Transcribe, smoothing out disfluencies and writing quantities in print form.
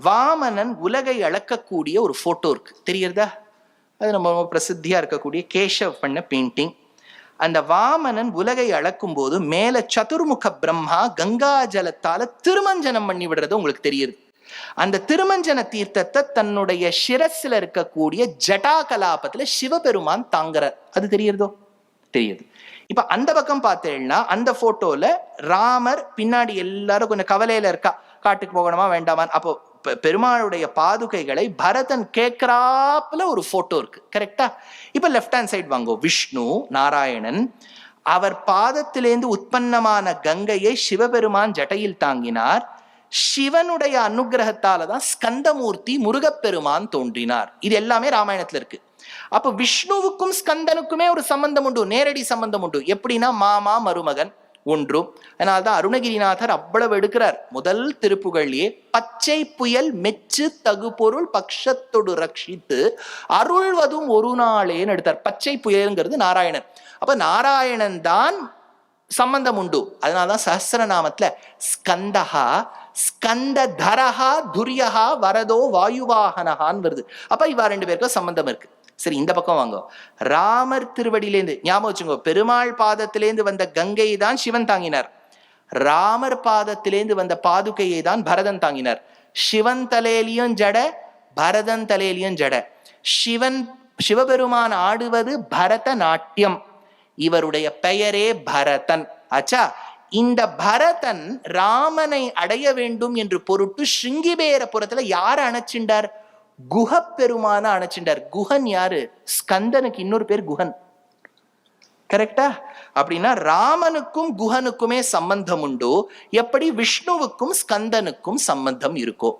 வாமனன் உலகை அளக்கக்கூடிய ஒரு போட்டோ இருக்கு, தெரியுறதா? அது நம்ம பிரசித்தியா இருக்கக்கூடிய கேசவ் பண்ண பெயிண்டிங். அந்த வாமனன் உலகை அளக்கும் போது மேல சதுர்முக பிரம்மா கங்கா ஜலத்தால திருமஞ்சனம் பண்ணி விடுறது உங்களுக்கு தெரியுது. அந்த திருமஞ்சன தீர்த்தத்தை தன்னுடைய சிரஸ்ல இருக்கக்கூடிய ஜடா கலாபத்துல சிவபெருமான் தாங்குறார். அது தெரியுறதோ? தெரியுது. இப்ப அந்த பக்கம் பார்த்தேன்னா அந்த போட்டோல ராமர் பின்னாடி எல்லாரும் கொஞ்சம் கவலையில இருக்கா, காட்டுக்கு போகணுமா வேண்டாமான். அப்போ பெருமாளுடைய பாதுகைகளை பரதன் கேட்கிறாப்புல ஒரு போட்டோ இருக்கு, கரெக்டா? இப்ப லெப்ட் ஹேண்ட் சைடு வாங்கோ. விஷ்ணு நாராயணன் அவர் பாதத்திலேந்து உற்பத்தமான கங்கையை சிவபெருமான் ஜட்டையில் தாங்கினார். சிவனுடைய அனுகிரகத்தாலதான் ஸ்கந்தமூர்த்தி முருகப்பெருமான் தோன்றினார். இது எல்லாமே ராமாயணத்துல இருக்கு. அப்ப விஷ்ணுவுக்கும் ஸ்கந்தனுக்குமே ஒரு சம்பந்தம் உண்டு, நேரடி சம்பந்தம் உண்டு. எப்படின்னா மாமா மருமகன் ஒன்றும். அதனால்தான் அருணகிரிநாதர் அவ்வளவு எடுக்கிறார். முதல் திருப்புகழியே பச்சை புயல் மெச்சு தகு பொருள் பக்ஷத்தொடு ரட்சித்து அருள்வதும் ஒரு நாளேன்னு எடுத்தார். பச்சை புயல்ங்கிறது நாராயணன். அப்ப நாராயணன் தான் சம்பந்தம் உண்டு. அதனால்தான் சஹஸ்ரநாமத்துல ஸ்கந்தஹா ஸ்கந்ததரஹா துரியஹா வரதோ வாயுவாகனஹான்னு வருது. அப்ப இவா ரெண்டு பேருக்கும் சம்பந்தம் இருக்கு. சரி, இந்த பக்கம் வாங்க. ராமர் திருவடியிலேந்து ஞாபகம் வச்சுங்க, பெருமாள் பாதத்திலேந்து வந்த கங்கையை தான் சிவன் தாங்கினார். ராமர் பாதத்திலேந்து வந்த பாதுகையை தான் பரதன் தாங்கினார். சிவன் தலையிலையும் ஜட, பரதன் தலையிலையும் ஜட. சிவபெருமான் ஆடுவது பரத நாட்டியம். இவருடைய பெயரே பரதன். ஆச்சா? இந்த பரதன் ராமனை அடைய வேண்டும் என்று பொருட்டு ஸ்ருங்கிபேரபுரத்துல யாரை அணைச்சிண்டார்? குஹப்பெருமான அணைச்சிண்டார். குஹன் யாரு? ஸ்கந்தனுக்கு இன்னொரு பேர் குஹன், கரெக்டா? அப்படின்னா ராமனுக்கும் குஹனுக்குமே சம்பந்தம் உண்டு. எப்படி விஷ்ணுவுக்கும் ஸ்கந்தனுக்கும் சம்பந்தம் இருக்கோ